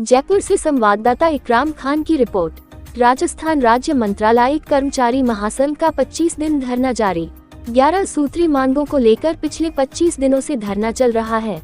जयपुर से संवाददाता इकराम खान की रिपोर्ट। राजस्थान राज्य मंत्रालयिक कर्मचारी महासंघ का 25 दिन धरना जारी। 11 सूत्री मांगों को लेकर पिछले 25 दिनों से धरना चल रहा है।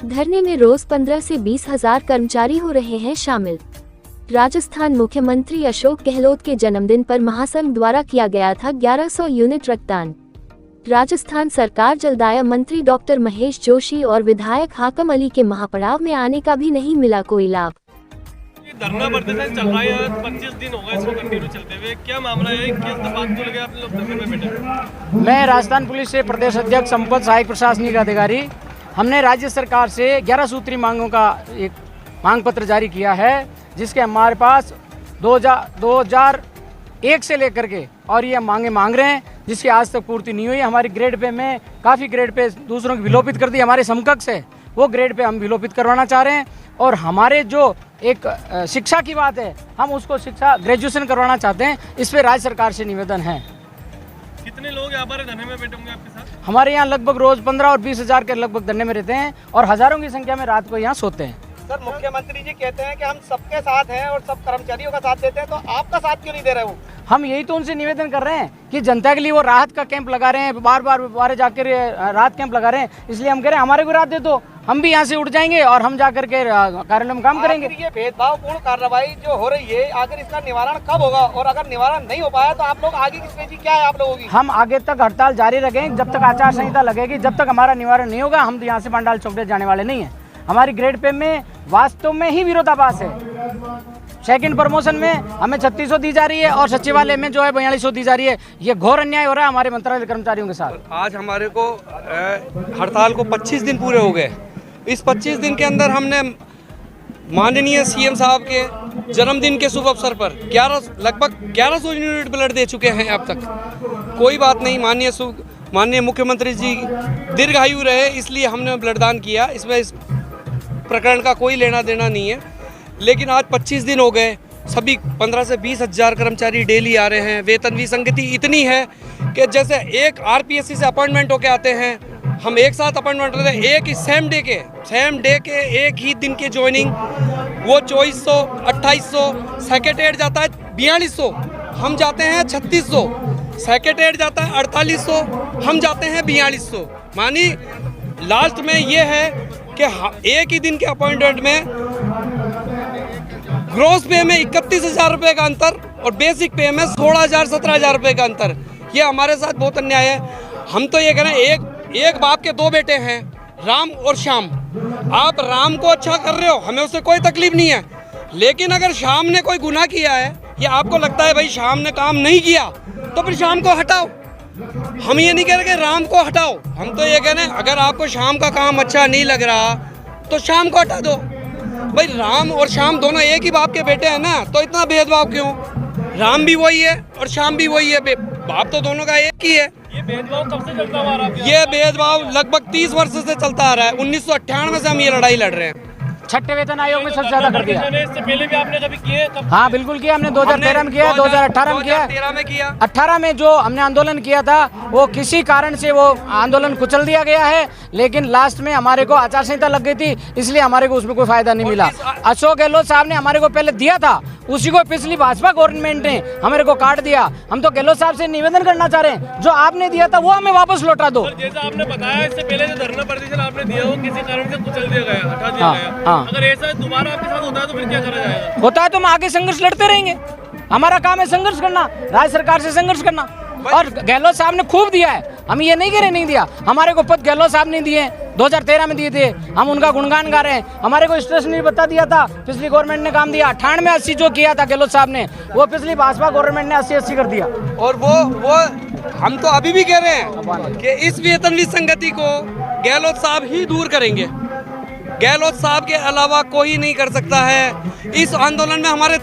धरने में रोज 15 से 20 हजार कर्मचारी हो रहे हैं शामिल। राजस्थान मुख्यमंत्री अशोक गहलोत के जन्मदिन पर महासंघ द्वारा किया गया था 1100 यूनिट रक्तदान। राजस्थान सरकार जलदाय मंत्री डॉक्टर महेश जोशी और विधायक हाकम अली के महापड़ाव में आने का भी नहीं मिला कोई लाभ। धरना प्रदर्शन चल रहा है, 25 दिन हो गए इसको कंटिन्यू चलते हुए। क्या मामला है, किस बात को लेकर आप लोग धरने में बैठे? मैं राजस्थान पुलिस से प्रदेश अध्यक्ष संपत सहायक प्रशासनिक अधिकारी। हमने राज्य सरकार से 11 सूत्री मांगों का एक मांग पत्र जारी किया है, जिसके हमारे पास 2001 से लेकर के और ये मांगे मांग रहे हैं, जिसकी आज तक पूर्ति नहीं हुई। हमारी ग्रेड पे में काफ़ी ग्रेड पे दूसरों की विलोपित कर दी। हमारे समकक्ष है वो ग्रेड पे हम विलोपित करवाना चाह रहे हैं। और हमारे जो एक शिक्षा की बात है, हम उसको शिक्षा ग्रेजुएशन करवाना चाहते हैं। इस पे राज्य सरकार से निवेदन है। कितने लोग यहाँ पर धरने में बैठे होंगे आपके साथ? हमारे यहाँ लगभग रोज 15 और 20 हजार के लगभग धरने में रहते हैं और हजारों की संख्या में रात को यहाँ सोते हैं। सर, मुख्यमंत्री जी कहते हैं कि हम सबके साथ हैं और सब कर्मचारियों का साथ देते हैं, तो आपका साथ क्यों नहीं दे रहे हो? हम यही तो उनसे निवेदन कर रहे हैं कि जनता के लिए वो राहत का कैंप लगा रहे हैं, बार बार जाकर राहत कैंप लगा रहे हैं। इसलिए हम कह रहे हैं हमारे को राहत दे दो, हम भी यहाँ से उठ जाएंगे और हम जाकर के कार्यालय में काम करेंगे। ये भेदभावपूर्ण कार्रवाई जो हो रही है, आखिर इसका निवारण कब होगा? और अगर निवारण नहीं हो पाया तो आप लोग आगे की स्ट्रेटजी क्या है आप लोगों की? हम आगे तक हड़ताल जारी रखेंगे जब तक आचार संहिता लगेगी। जब तक हमारा निवारण नहीं होगा, हम यहाँ से पंडाल चौक जाने वाले नहीं है। हमारी ग्रेड पे में वास्तव में ही विरोधाभास है। सेकंड प्रमोशन में हमें 3600 दी जा रही है और सचिवालय में जो है 4200 दी जा रही है। ये घोर अन्याय हो रहा है हमारे मंत्रालय कर्मचारियों के साथ। आज हमारे को हड़ताल को 25 दिन पूरे हो गए। इस 25 दिन के अंदर हमने माननीय सीएम साहब के जन्मदिन के शुभ अवसर पर लगभग 1100 यूनिट ब्लड दे चुके हैं अब तक। कोई बात नहीं, माननीय मुख्यमंत्री जी दीर्घायु रहे, इसलिए हमने ब्लड दान किया। इसमें इस प्रकरण का कोई लेना देना नहीं है। लेकिन आज 25 दिन हो गए, सभी 15 से 20 हजार कर्मचारी डेली आ रहे हैं। वेतन विसंगति इतनी है कि जैसे एक आरपीएससी से अपॉइंटमेंट होके आते हैं, हम एक साथ अपॉइंटमेंट लेते हैं, एक ही सेम डे के एक ही दिन की ज्वाइनिंग, वो 2400 2800, सेक्रेटेरिएट जाता है 4200, हम जाते हैं 3600, सेक्रेटेरिएट जाता है 4800, हम जाते हैं 4200। मानी लास्ट में ये है कि एक ही दिन के अपॉइंटमेंट में ग्रोस पे में 31,000 रुपये का अंतर और बेसिक पे में 16,000 17,000 रुपये का अंतर। ये हमारे साथ बहुत अन्याय है। हम तो ये कह रहे हैं, एक बाप के 2 बेटे हैं, राम और श्याम। आप राम को अच्छा कर रहे हो, हमें उससे कोई तकलीफ नहीं है। लेकिन अगर श्याम ने कोई गुनाह किया है या आपको लगता है भाई श्याम ने काम नहीं किया, तो फिर श्याम को हटाओ। हम ये नहीं कह रहे कि राम को हटाओ, हम तो ये कह रहे हैं अगर आपको श्याम का काम अच्छा नहीं लग रहा तो श्याम को हटा दो। भाई राम और श्याम दोनों एक ही बाप के बेटे हैं ना, तो इतना भेदभाव क्यों? राम भी वही है और श्याम भी वही है, बाप तो दोनों का एक ही है। ये भेदभाव कब से चलता आ रहा है? ये भेदभाव लगभग 30 वर्ष से चलता आ रहा है। 1998 से हम ये लड़ाई लड़ रहे हैं। छठे वेतन आयोग में सबसे ज्यादा कर दिया। इससे पहले भी आपने कभी किए? हाँ बिल्कुल किया, हमने 2013 में किया, 2018 में किया, 18 में जो हमने आंदोलन किया था वो किसी कारण से वो आंदोलन कुचल दिया गया है। लेकिन लास्ट में हमारे को आचार संहिता लग गई थी, इसलिए हमारे को उसमें कोई फायदा नहीं मिला। अशोक गहलोत साहब ने हमारे को पहले दिया था, उसी को पिछली भाजपा गवर्नमेंट ने हमारे को काट दिया। हम तो गहलोत साहब से निवेदन करना चाह रहे हैं, जो आपने दिया था वो हमें वापस लौटा दो। जैसा आपने बताया, इससे पहले जो धरना प्रदर्शन आपने दिया वो किसी कारण से कुचल दिया गया, हटा दिया गया। अगर ऐसा दोबारा आपके साथ होता है तो फिर क्या करा जाएगा? होता है तो हम आगे संघर्ष लड़ते रहेंगे। हमारा काम है संघर्ष करना, राज्य सरकार से संघर्ष करना। और गहलोत साहब ने खूब दिया है, हम ये नहीं कह रहे नहीं दिया। हमारे को पद गहलोत साहब ने दिए, 2013 में दिए थे, हम उनका गुणगान गा रहे हैं। हमारे को स्टेशनरी भत्ता दिया था, पिछली गवर्नमेंट ने काम दिया। 98 में 80 जो किया था गहलोत साहब ने, वो पिछली भाजपा गवर्नमेंट ने 80 कर दिया। और वो हम तो अभी भी कह रहे हैं कि इस वेतन विसंगति को गहलोत साहब ही दूर करेंगे। गहलोत साहब के अलावा कोई नहीं कर सकता है। इस आंदोलन में हमारे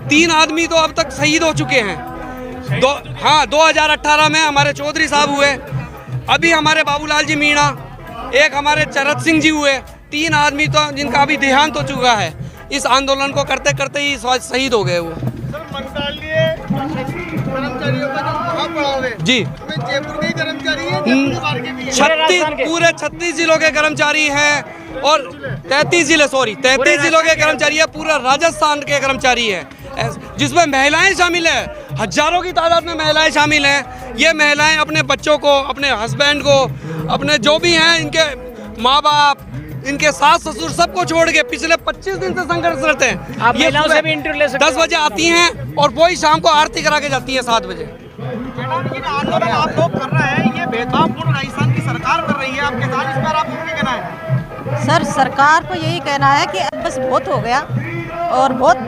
तीन आदमी तो अब तक शहीद हो चुके हैं। 2018 में हमारे चौधरी साहब हुए, अभी हमारे बाबूलाल जी मीणा, एक हमारे चरत सिंह जी हुए। 3 आदमी तो जिनका अभी देहांत हो चुका है। इस आंदोलन को करते करते ही शहीद हो गए वो। सर, मंत्रालय कर्मचारियों का जो जी, जयपुर के कर्मचारी है, 36 पूरे 36 जिलों के कर्मचारी हैं और 33 जिलों के कर्मचारी है, पूरा राजस्थान के कर्मचारी है, जिसमें महिलाएं शामिल हैं, हजारों की तादाद में महिलाएं शामिल हैं। ये महिलाएं अपने बच्चों को, अपने हस्बैंड को, अपने जो भी हैं, इनके माँ बाप, इनके सास ससुर सबको छोड़ के पिछले 25 दिन से संघर्षरत हैं। आप महिलाओं से भी इंटरव्यू ले सकते हैं। 10 बजे आती हैं और वही शाम को आरती करा के जाती है 7 बजे। मैडम, ये आंदोलन आप लोग कर रहे हैं, ये भेदभावपूर्ण राजस्थान की सरकार कर रही है आपके साथ, इस पर आपको क्या कहना है? सर, सरकार को यही कहना है कि अब बस बहुत हो गया और बहुत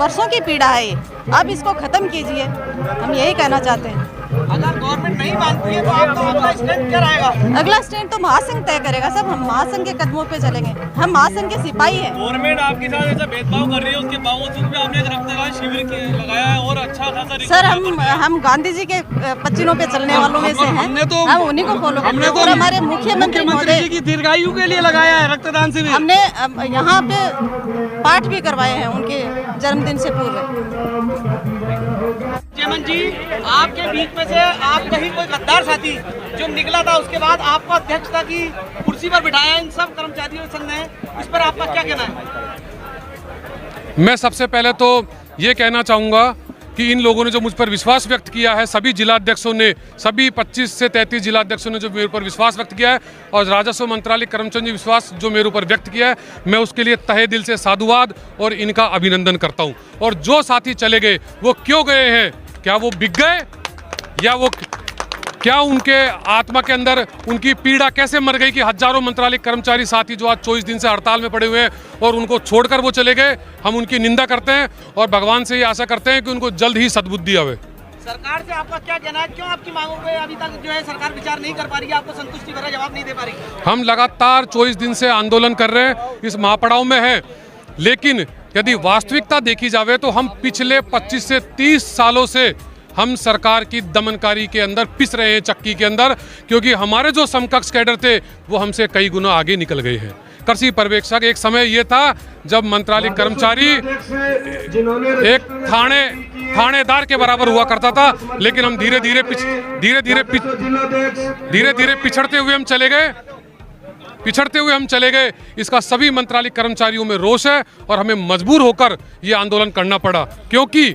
वर्षों की पीड़ा है ये, अब इसको ख़त्म कीजिए, हम यही कहना चाहते हैं। अगर गवर्नमेंट नहीं मानती है तो आपका अगला स्टैंड क्या रहेगा? अगला स्टैंड तो महासंघ तय करेगा। सब हम महासंघ के कदमों पे चलेंगे, हम महासंघ के सिपाही हैं। गवर्नमेंट आपके साथ ऐसा भेदभाव कर रही है, उसके बावजूद भी आपने एक रक्तदान शिविर लगाया है और अच्छा खासा सर, हम गांधी जी के पच्चीनों पे चलने वालों में से हैं, हम उन्हीं को फॉलो करते हैं। और हमारे मुख्यमंत्री महोदय की दीर्घायु के लिए लगाया है रक्तदान शिविर। हमने यहाँ पे पाठ भी करवाए हैं उनके जन्मदिन से पूर्व। जयमन जी, आपके बीच में से आपका ही कोई गद्दार साथी जो निकला था, उसके बाद आपको अध्यक्षता की कुर्सी पर बिठाया इन सब कर्मचारियों संघ ने, इस पर आपका क्या कहना है? मैं सबसे पहले तो ये कहना चाहूँगा कि इन लोगों ने जो मुझ पर विश्वास व्यक्त किया है, सभी जिलाध्यक्षों ने, सभी 25 से 33 जिलाध्यक्षों ने जो मेरे ऊपर विश्वास व्यक्त किया है और राजस्व मंत्रालय कर्मचारी विश्वास जो मेरे ऊपर व्यक्त किया है, मैं उसके लिए तहे दिल से साधुवाद और इनका अभिनंदन करता हूं। और जो साथी चले गए वो क्यों गए हैं? क्या वो बिक गए या वो क्या उनके आत्मा के अंदर उनकी पीड़ा कैसे मर गई कि हजारों मंत्रालय कर्मचारी साथी जो आज 24 दिन से हड़ताल में पड़े हुए हैं और उनको छोड़कर वो चले गए। हम उनकी निंदा करते हैं और भगवान से ये आशा करते हैं कि उनको जल्द ही सद्बुद्धि आवे। सरकार से आपका क्या कहना है? क्यों आपकी मांगों पे अभी तक जो है सरकार विचार नहीं कर पा रही है, आपको संतुष्टि भरा जवाब नहीं दे पा रही? हम लगातार 24 दिन से आंदोलन कर रहे हैं, इस महापड़ाव में है, लेकिन यदि वास्तविकता देखी जाए तो हम पिछले 25 से 30 सालों से हम सरकार की दमनकारी के अंदर पिस रहे हैं, चक्की के अंदर, क्योंकि हमारे जो समकक्ष कैडर थे वो हमसे कई गुना आगे निकल गए हैं। कृषि पर्यवेक्षक एक समय ये था जब मंत्रालय कर्मचारी एक थानेदार के बराबर हुआ करता था, लेकिन हम धीरे धीरे पिछड़ते हुए हम चले गए। इसका सभी मंत्रालय कर्मचारियों में रोष है और हमें मजबूर होकर ये आंदोलन करना पड़ा, क्योंकि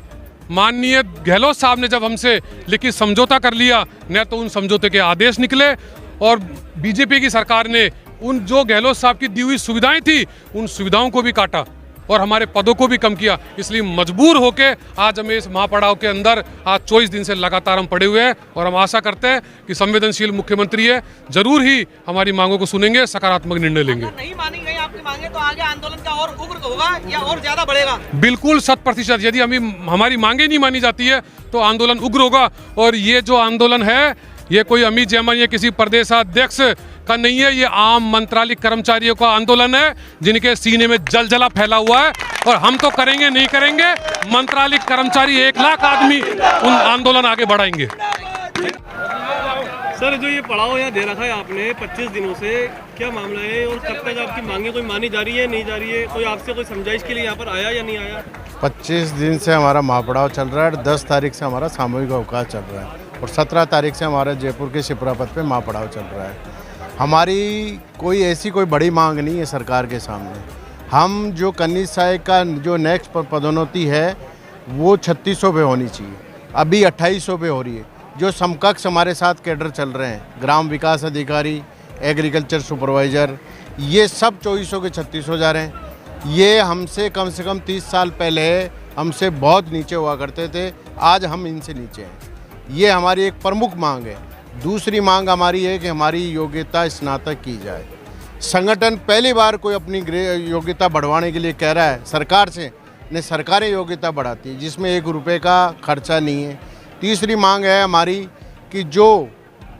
माननीय गहलोत साहब ने जब हमसे लिखित समझौता कर लिया, न तो उन समझौते के आदेश निकले और बीजेपी की सरकार ने उन जो गहलोत साहब की दी हुई सुविधाएं थी उन सुविधाओं को भी काटा और हमारे पदों को भी कम किया। इसलिए मजबूर होकर आज हमें इस महापड़ाव के अंदर आज 24 दिन से लगातार हम पड़े हुए हैं और हम आशा करते हैं कि संवेदनशील मुख्यमंत्री है, जरूर ही हमारी मांगों को सुनेंगे, सकारात्मक निर्णय लेंगे। अगर नहीं मानी गई आपकी मांगे तो आगे आंदोलन का और उग्र होगा या और ज्यादा बढ़ेगा? बिल्कुल 100%। यदि हमारी मांगे नहीं मानी जाती है तो आंदोलन उग्र होगा। और ये जो आंदोलन है ये कोई अमित जैमन या किसी प्रदेशाध्यक्ष का नहीं है, ये आम मंत्रालय कर्मचारियों का आंदोलन है जिनके सीने में जलजला फैला हुआ है। और हम तो करेंगे नहीं करेंगे, मंत्रालय कर्मचारी 1 लाख आदमी उन आंदोलन आगे बढ़ाएंगे। सर, जो ये पड़ाव यहाँ दे रखा है आपने 25 दिनों से, क्या मामला है और कब तक आपकी मांगे कोई मानी जा रही है, नहीं जा रही है? कोई आपसे कोई समझाइश के लिए यहाँ पर आया या नहीं आया? 25 दिन से हमारा महापड़ाव चल रहा है, 10 तारीख से हमारा सामूहिक अवकाश चल रहा है और 17 तारीख से हमारे जयपुर के शिप्रापत पे महापड़ाव चल रहा है। हमारी कोई ऐसी कोई बड़ी मांग नहीं है सरकार के सामने। हम जो कनीज सहायक का जो नेक्स्ट पदोन्नति है वो 3600 पे होनी चाहिए, अभी 2800 पे हो रही है। जो समकक्ष हमारे साथ कैडर चल रहे हैं, ग्राम विकास अधिकारी, एग्रीकल्चर सुपरवाइज़र, ये सब 2400 के 3600 जा रहे हैं। ये हमसे कम से कम 30 साल पहले हमसे बहुत नीचे हुआ करते थे, आज हम इनसे नीचे हैं। ये हमारी एक प्रमुख मांग है। दूसरी मांग हमारी है कि हमारी योग्यता स्नातक की जाए। संगठन पहली बार कोई अपनी योग्यता बढ़वाने के लिए कह रहा है सरकार से, ने सरकारें योग्यता बढ़ाती है जिसमें 1 रुपये का खर्चा नहीं है। तीसरी मांग है हमारी कि जो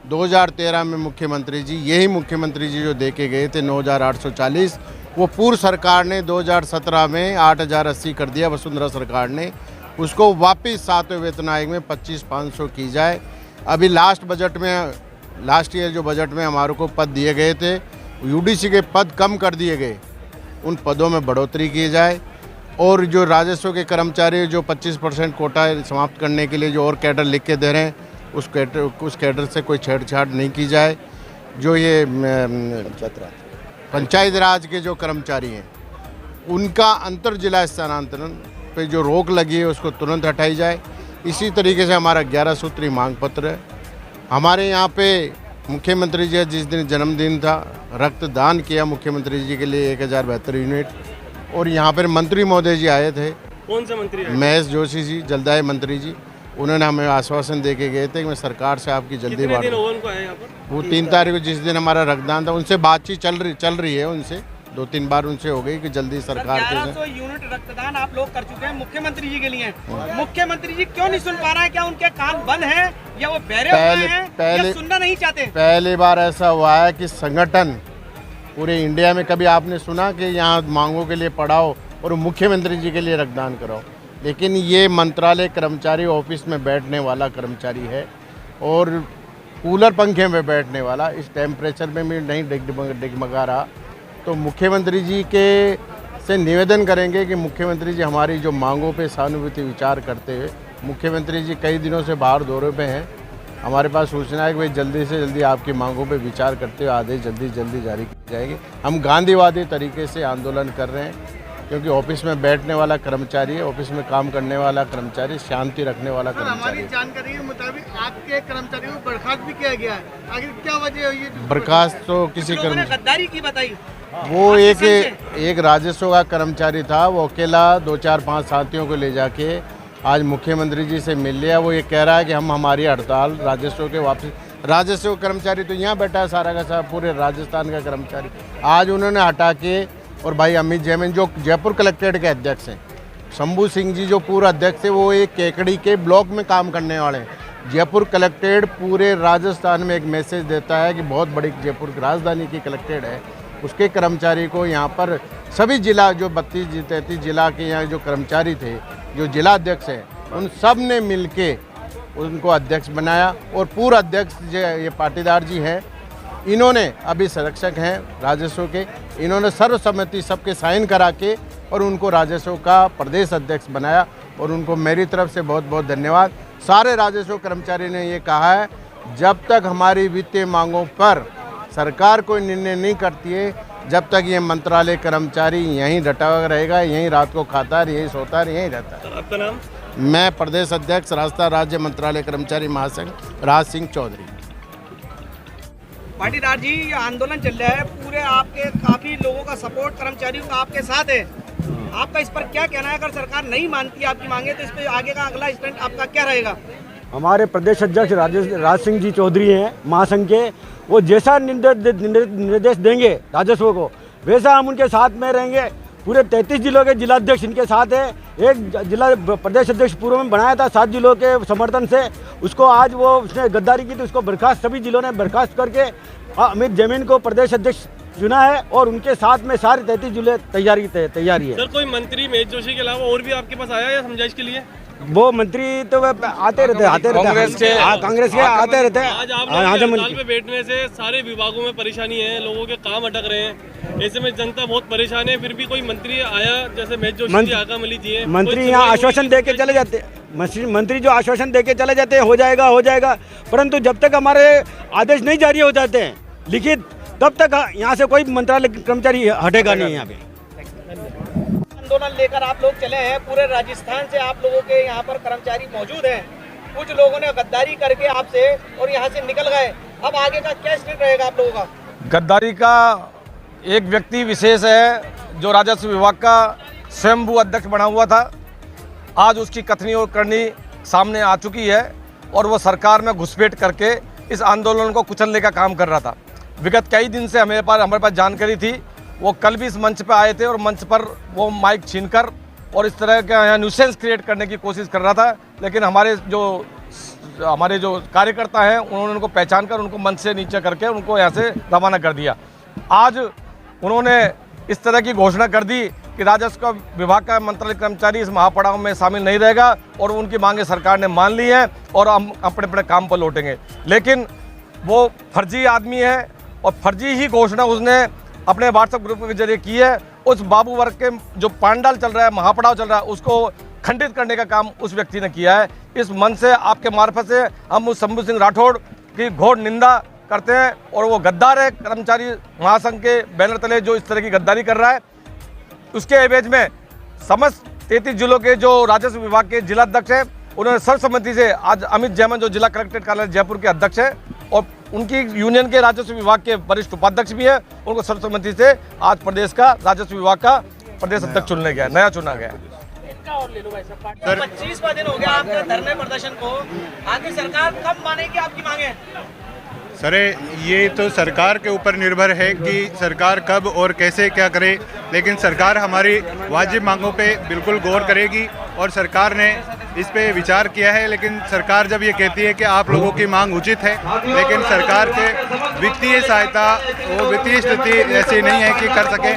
2013 में मुख्यमंत्री जी, यही मुख्यमंत्री जी जो दे के गए थे 9840, वो पूर्व सरकार ने 2017 में 8080 कर दिया, वसुंधरा सरकार ने, उसको वापस 7वें वेतन आयोग में 25,500 की जाए। अभी लास्ट ईयर जो बजट में हमारे को पद दिए गए थे, यूडीसी के पद कम कर दिए गए, उन पदों में बढ़ोतरी की जाए। और जो राजस्व के कर्मचारी जो 25% कोटा समाप्त करने के लिए जो और कैडर लिख के दे रहे हैं उस कैडर से कोई छेड़छाड़ नहीं की जाए। जो ये पंचायत राज के जो कर्मचारी हैं उनका अंतर जिला स्थानांतरण पे जो रोक लगी है उसको तुरंत हटाई जाए। इसी तरीके से हमारा 11 सूत्री मांग पत्र है। हमारे यहाँ पे मुख्यमंत्री जी जिस दिन जन्मदिन था रक्तदान किया मुख्यमंत्री जी के लिए 1072 यूनिट, और यहाँ पर मंत्री महोदय जी आए थे। कौन से मंत्री आए? महेश जोशी जी, जलदाय मंत्री जी, उन्होंने हमें आश्वासन दे के गए थे कि मैं सरकार से आपकी जल्दी कितने बात। दिन हुए उनको आए यहाँ पर? वो 3 तारीख को जिस दिन हमारा रक्तदान था उनसे बातचीत चल रही है। उनसे 2-3 बार उनसे हो गई कि जल्दी सरकार के 1100 यूनिट रक्तदान आप लोग कर चुके हैं मुख्यमंत्री जी के लिए। मुख्यमंत्री जी क्यों नहीं सुन पा रहे हैं? क्या उनके कान बंद हैं या वो बहरे हुए हैं या सुनना नहीं चाहते? पहली बार ऐसा हुआ है कि संगठन पूरे इंडिया में कभी आपने सुना कि यहाँ मांगों के लिए पढ़ाओ और मुख्यमंत्री जी के लिए रक्तदान कराओ। लेकिन ये मंत्रालय कर्मचारी ऑफिस में बैठने वाला कर्मचारी है और कूलर पंखे में बैठने वाला, इस टेम्परेचर में भी नहीं डगमगा रहा। तो मुख्यमंत्री जी के से निवेदन करेंगे कि मुख्यमंत्री जी हमारी जो मांगों पे सहानुभूति विचार करते हुए, मुख्यमंत्री जी कई दिनों से बाहर दौरे पे हैं, हमारे पास सूचना है कि भाई जल्दी से जल्दी आपकी मांगों पे विचार करते हुए आदेश जल्दी जारी की जाएगी। हम गांधीवादी तरीके से आंदोलन कर रहे हैं क्योंकि ऑफिस में बैठने वाला कर्मचारी है, ऑफिस में काम करने वाला कर्मचारी, शांति रखने वाला कर्मचारी। हमारी जानकारी के मुताबिक आपके कर्मचारियों को बर्खास्त भी किया गया है, आखिर क्या वजह हुई? बर्खास्त तो किसी गद्दारी की बताई। वो एक राजस्व का कर्मचारी था, वो अकेला 2-4-5 साथियों को ले जाके आज मुख्यमंत्री जी से मिल लिया। वो ये कह रहा है कि हम हमारी हड़ताल राजस्व के वापस, राजस्व कर्मचारी तो यहाँ बैठा है सारा का सारा, पूरे राजस्थान का कर्मचारी आज उन्होंने हटा के, और भाई अमित जैमिन जो जयपुर कलेक्ट्रेट के अध्यक्ष हैं, शंभू सिंह जी जो पूर्व अध्यक्ष है, वो एक केकड़ी के ब्लॉक में काम करने वाले हैं। जयपुर कलेक्ट्रेट पूरे राजस्थान में एक मैसेज देता है कि बहुत बड़ी जयपुर की राजधानी की कलेक्ट्रेट है, उसके कर्मचारी को यहाँ पर सभी जिला जो 32-33 जिला के यहाँ जो कर्मचारी थे, जो जिला अध्यक्ष हैं, उन सब ने मिल के उनको अध्यक्ष बनाया। और पूर्व अध्यक्ष जो ये पाटीदार जी हैं, इन्होंने अभी संरक्षक हैं राजस्व के, इन्होंने सर्वसम्मति सबके साइन करा के और उनको राजस्व का प्रदेश अध्यक्ष बनाया, और उनको मेरी तरफ से बहुत बहुत धन्यवाद। सारे राजस्व कर्मचारी ने ये कहा है जब तक हमारी वित्तीय मांगों पर सरकार कोई निर्णय नहीं करती है, जब तक ये मंत्रालय कर्मचारी यहीं डटा हुआ रहेगा, यहीं रात को खाता है, यहीं सोता है, यहीं रहता है। आपका नाम? मैं प्रदेश अध्यक्ष राजस्थान राज्य मंत्रालय कर्मचारी महासंघ राज सिंह चौधरी। पाटीदार जी, ये आंदोलन चल रहा है, पूरे आपके काफी लोगों का सपोर्ट कर्मचारियों का आपके साथ है, आपका इस पर क्या कहना है? अगर सरकार नहीं मानती आपकी मांगे तो इस पर आगे का अगला स्टैंड आपका क्या रहेगा? हमारे प्रदेश अध्यक्ष राज सिंह जी चौधरी हैं महासंघ के, वो जैसा निर्देश देंगे राजस्व को वैसा हम उनके साथ में रहेंगे। पूरे 33 जिलों के जिलाध्यक्ष इनके साथ है। एक जिला प्रदेश अध्यक्ष पूर्व में बनाया था 7 जिलों के समर्थन से, उसको आज वो उसने गद्दारी की तो उसको बर्खास्त, सभी जिलों ने बर्खास्त करके अमित जैमिन को प्रदेश अध्यक्ष चुना है और उनके साथ में सारे 33 जिले तैयारी है। सर, कोई मंत्री महेश जोशी के अलावा और भी आपके पास आया या समझाइश के लिए? वो मंत्री तो आते रहते कांग्रेस के आते रहते हैं। आज आप हड़ताल पे बैठने से सारे विभागों में परेशानी है, लोगों के काम अटक रहे हैं, ऐसे में जनता बहुत परेशान है, फिर भी कोई मंत्री आया जैसे महेश जोशी जी, आका मलिक जी है, मंत्री यहाँ आश्वासन दे के चले जाते, मंत्री जो आश्वासन दे के चले जाते हैं हो जाएगा, परंतु जब तक हमारे आदेश नहीं जारी हो जाते हैं लिखित, तब तक यहाँ से कोई मंत्रालय कर्मचारी हटेगा नहीं। यहाँ पे आंदोलन लेकर आप लोग चले हैं, पूरे राजस्थान से आप लोगों के यहाँ पर कर्मचारी मौजूद हैं। कुछ लोगों ने गद्दारी करके आपसे और यहाँ से निकल गए, अब आगे का क्या स्टेप रहेगा आप लोगों का? गद्दारी का एक व्यक्ति विशेष है जो राजस्व विभाग का स्वयंभू अध्यक्ष बना हुआ था, आज उसकी कथनी और करनी सामने आ चुकी है और वो सरकार में घुसपैठ करके इस आंदोलन को कुचलने का काम कर रहा था। विगत कई दिन से हमारे पास जानकारी थी, वो कल भी इस मंच पर आए थे और मंच पर वो माइक छीनकर और इस तरह का यहाँ न्यूसेंस क्रिएट करने की कोशिश कर रहा था, लेकिन हमारे जो कार्यकर्ता हैं उन्होंने उनको पहचान कर उनको मंच से नीचे करके उनको यहाँ से रवाना कर दिया। आज उन्होंने इस तरह की घोषणा कर दी कि राजस्व विभाग का मंत्रालय कर्मचारी इस महापड़ाव में शामिल नहीं रहेगा और उनकी मांगे सरकार ने मान ली हैं और हम अपने अपने काम पर लौटेंगे। लेकिन वो फर्जी आदमी है और फर्जी ही घोषणा उसने अपने व्हाट्सएप ग्रुप के जरिए की है। उस बाबू वर्ग के जो पांडाल चल रहा है, महापड़ाव चल रहा है, उसको खंडित करने का काम उस व्यक्ति ने किया है। इस मन से आपके मार्फत से हम उस शंभू सिंह राठौड़ की घोर निंदा करते हैं और वो गद्दार है, कर्मचारी महासंघ के बैनर तले जो इस तरह की गद्दारी कर रहा है। उसके एवज में समस्त 33 जिलों के जो राजस्व विभाग के जिलाध्यक्ष हैं, उन्होंने सर्वसम्मति से आज अमित जैमन जो जिला कलेक्ट्रेट कार्यालय जयपुर के अध्यक्ष हैं और उनकी यूनियन के राजस्व विभाग के वरिष्ठ उपाध्यक्ष भी है, उनको सर्वसम्मति से आज प्रदेश का राजस्व विभाग का प्रदेश अध्यक्ष चुनने गया, नया चुना गया। सर 25वां दिन हो गया आपके धरने प्रदर्शन को, आगे सरकार कब मानेगी आपकी मांगे? सर ये तो सरकार के ऊपर निर्भर है कि सरकार कब और कैसे क्या करे, लेकिन सरकार हमारी वाजिब मांगों पे बिल्कुल गौर करेगी और सरकार ने इस पे विचार किया है। लेकिन सरकार जब ये कहती है कि आप लोगों की मांग उचित है, लेकिन सरकार के वित्तीय सहायता वो वित्तीय स्थिति ऐसी नहीं है कि कर सके।